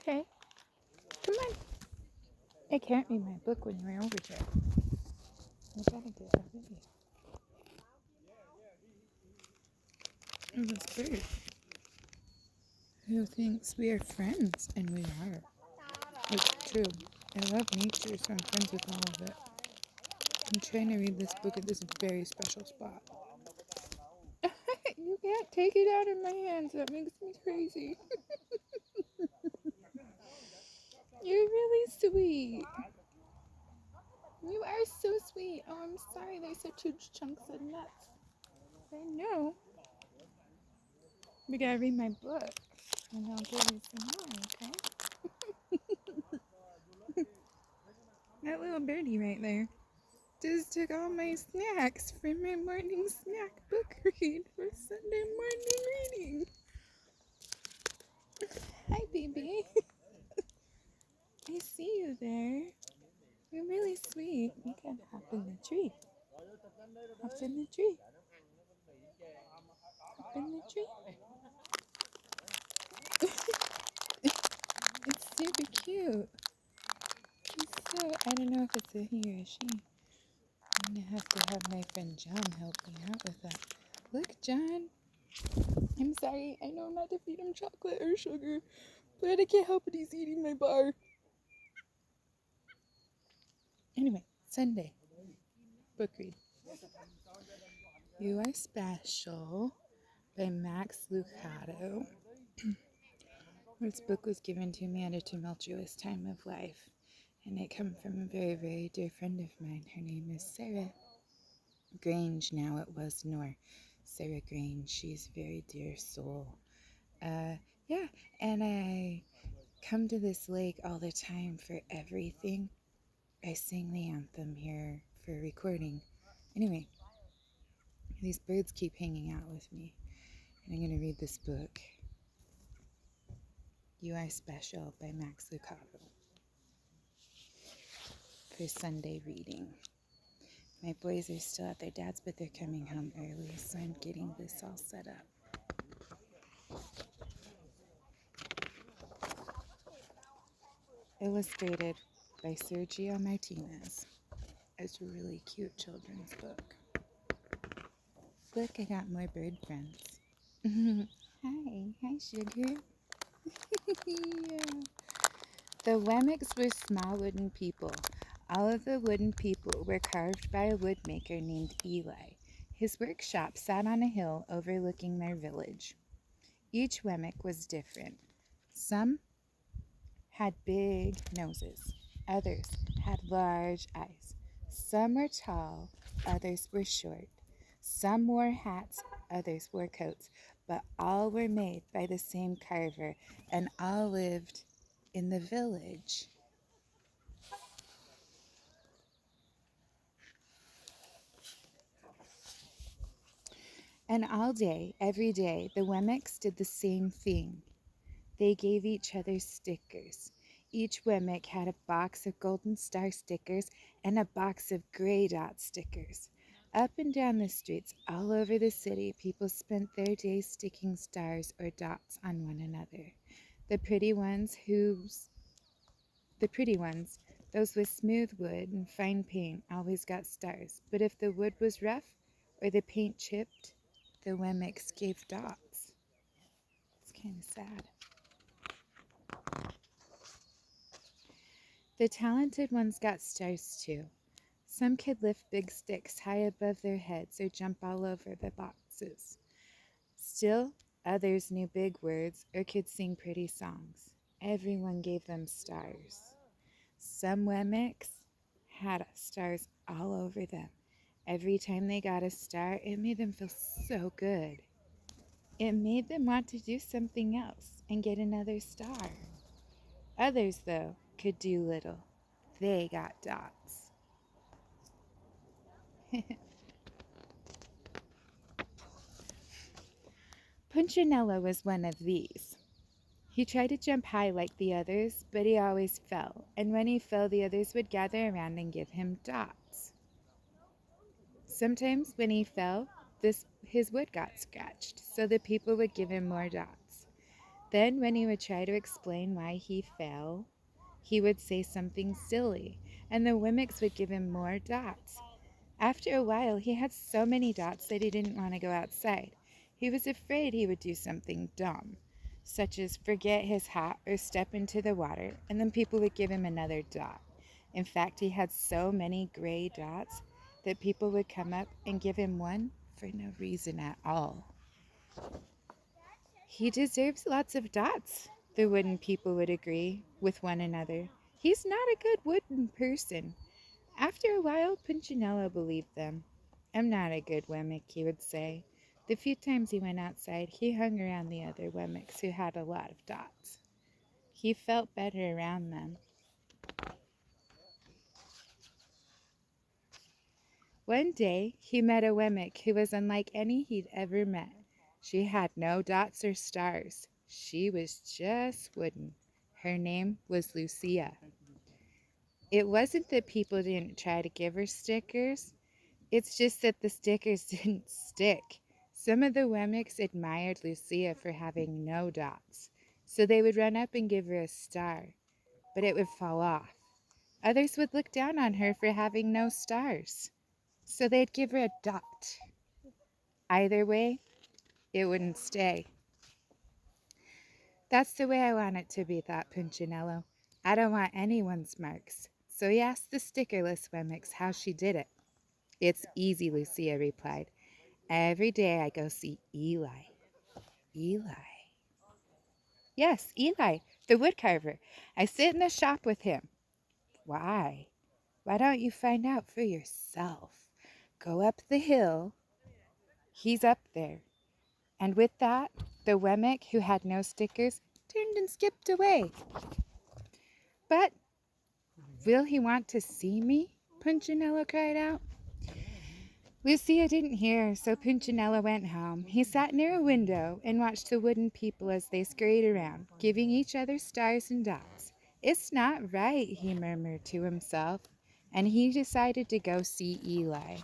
Okay, come on. I can't read my book when you're over here. I gotta get a video. Oh, this bird who thinks we are friends, and we are. It's true. I love nature, so I'm friends with all of it. I'm trying to read this book at this very special spot. You can't take it out of my hands. That makes me crazy. You're really sweet. You are so sweet. Oh, I'm sorry. There's such huge chunks of nuts. I know. We gotta read my book, and I'll give you some more, okay? That little birdie right there just took all my snacks for my morning snack book read for Sunday morning reading. Hi, baby. I see you there. You're really sweet. You can hop in the tree. Hop in the tree. Hop in the tree. It's super cute. He's so, I don't know if it's a he or a she. I'm gonna have to have my friend John help me out with that. Look, John. I'm sorry. I know not to feed him chocolate or sugar, but I can't help it. He's eating my bar. Anyway, Sunday book read. You Are Special by Max Lucado. This book was given to me at a tumultuous time of life, and it came from a very, very dear friend of mine. Her name is Sarah Grange. Now it was Nor. Sarah Grange. She's a very dear soul. Yeah, and I come to this lake all the time for everything. I sing the anthem here for recording. Anyway, these birds keep hanging out with me, and I'm going to read this book, You Are Special by Max Lucado, for Sunday reading. My boys are still at their dad's, but they're coming home early, so I'm getting this all set up. Illustrated by Sergio Martinez. It's a really cute children's book. Look, I got more bird friends. Hi, sugar. Yeah. The Wemmicks were small wooden people. All of the wooden people were carved by a woodmaker named Eli. His workshop sat on a hill overlooking their village. Each Wemmick was different. Some had big noses. Others had large eyes. Some were tall. Others were short. Some wore hats. Others wore coats. But all were made by the same carver, and all lived in the village. And all day, every day, the Wemmicks did the same thing. They gave each other stickers. Each Wemmick had a box of golden star stickers and a box of gray dot stickers. Up and down the streets all over the city, people spent their days sticking stars or dots on one another. The pretty ones, those with smooth wood and fine paint, always got stars. But if the wood was rough or the paint chipped, the Wemmicks gave dots. It's kind of sad. The talented ones got stars too. Some could lift big sticks high above their heads or jump all over the boxes. Still, others knew big words or could sing pretty songs. Everyone gave them stars. Some Wemmicks had stars all over them. Every time they got a star, it made them feel so good. It made them want to do something else and get another star. Others, though, could do little. They got dots. Punchinello was one of these. He tried to jump high like the others, but he always fell, and when he fell, the others would gather around and give him dots. Sometimes when he fell, his wood got scratched, so the people would give him more dots. Then when he would try to explain why he fell, he would say something silly, and the Wemmicks would give him more dots. After a while, he had so many dots that he didn't want to go outside. He was afraid he would do something dumb, such as forget his hat or step into the water, and then people would give him another dot. In fact, he had so many gray dots that people would come up and give him one for no reason at all. He deserves lots of dots, the wooden people would agree with one another. He's not a good wooden person. After a while, Punchinello believed them. I'm not a good Wemmick, he would say. The few times he went outside, he hung around the other Wemmicks who had a lot of dots. He felt better around them. One day, he met a Wemmick who was unlike any he'd ever met. She had no dots or stars. She was just wooden. Her name was Lucia. It wasn't that people didn't try to give her stickers. It's just that the stickers didn't stick. Some of the Wemmicks admired Lucia for having no dots, so they would run up and give her a star, but it would fall off. Others would look down on her for having no stars, so they'd give her a dot. Either way, it wouldn't stay. That's the way I want it to be, thought Punchinello. I don't want anyone's marks. So he asked the stickerless Wemmicks how she did it. It's easy, Lucia replied. Every day I go see Eli. Eli? Yes, Eli, the woodcarver. I sit in the shop with him. Why? Why don't you find out for yourself? Go up the hill. He's up there. And with that, the Wemmick, who had no stickers, turned and skipped away. But will he want to see me? Punchinello cried out. Lucia didn't hear, so Punchinello went home. He sat near a window and watched the wooden people as they scurried around, giving each other stars and dots. It's not right, he murmured to himself, and he decided to go see Eli.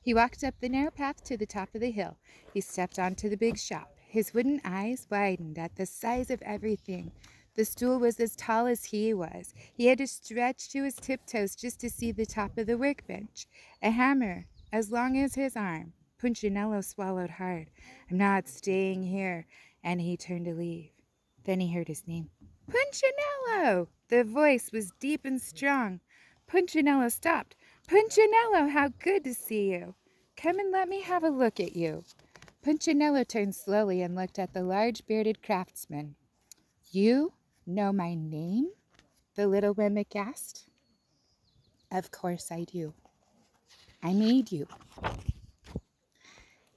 He walked up the narrow path to the top of the hill. He stepped onto the big shop. His wooden eyes widened at the size of everything. The stool was as tall as he was. He had to stretch to his tiptoes just to see the top of the workbench. A hammer as long as his arm. Punchinello swallowed hard. I'm not staying here. And he turned to leave. Then he heard his name. Punchinello! The voice was deep and strong. Punchinello stopped. Punchinello, how good to see you. Come and let me have a look at you. Punchinello turned slowly and looked at the large bearded craftsman. You know my name? The little Wemmick asked. Of course I do. I made you.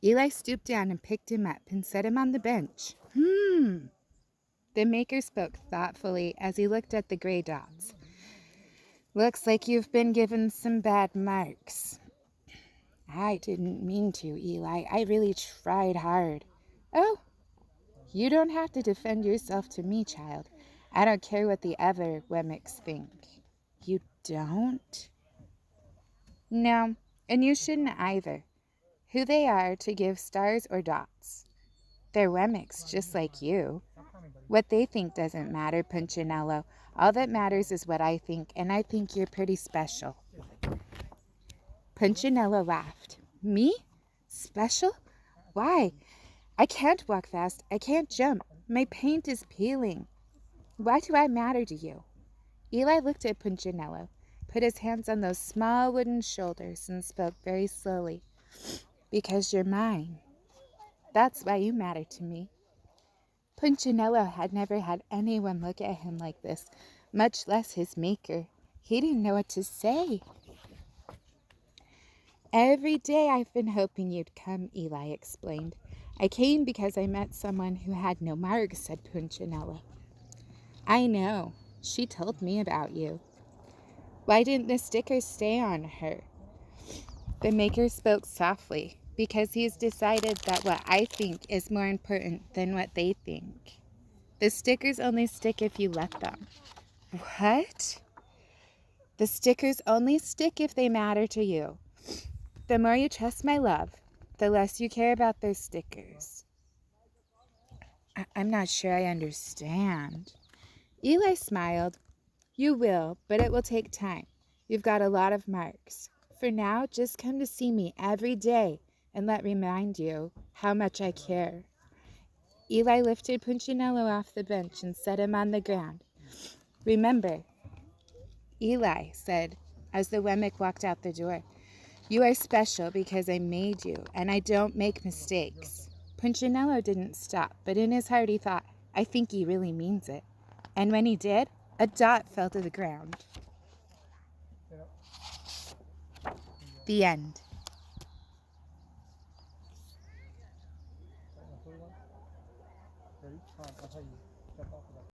Eli stooped down and picked him up and set him on the bench. The maker spoke thoughtfully as he looked at the gray dots. Looks like you've been given some bad marks. I didn't mean to, Eli. I really tried hard. Oh, you don't have to defend yourself to me, child. I don't care what the other Wemmicks think. You don't? No, and you shouldn't either. Who they are to give stars or dots. They're Wemmicks just like you. What they think doesn't matter, Punchinello. All that matters is what I think, and I think you're pretty special. Punchinello laughed. Me? Special? Why? I can't walk fast. I can't jump. My paint is peeling. Why do I matter to you? Eli looked at Punchinello, put his hands on those small wooden shoulders, and spoke very slowly. Because you're mine. That's why you matter to me. Punchinello had never had anyone look at him like this, much less his maker. He didn't know what to say. Every day I've been hoping you'd come, Eli explained. I came because I met someone who had no marks, said Punchinello. I know. She told me about you. Why didn't the stickers stay on her? The maker spoke softly, because he's decided that what I think is more important than what they think. The stickers only stick if you let them. What? The stickers only stick if they matter to you. The more you trust my love, the less you care about those stickers. I'm not sure I understand. Eli smiled. You will, but it will take time. You've got a lot of marks. For now, just come to see me every day and let remind you how much I care. Eli lifted Punchinello off the bench and set him on the ground. Remember, Eli said as the Wemmick walked out the door, you are special because I made you, and I don't make mistakes. Punchinello didn't stop, but in his heart he thought, I think he really means it. And when he did, a dot fell to the ground. The end. Ready? I'll tell you.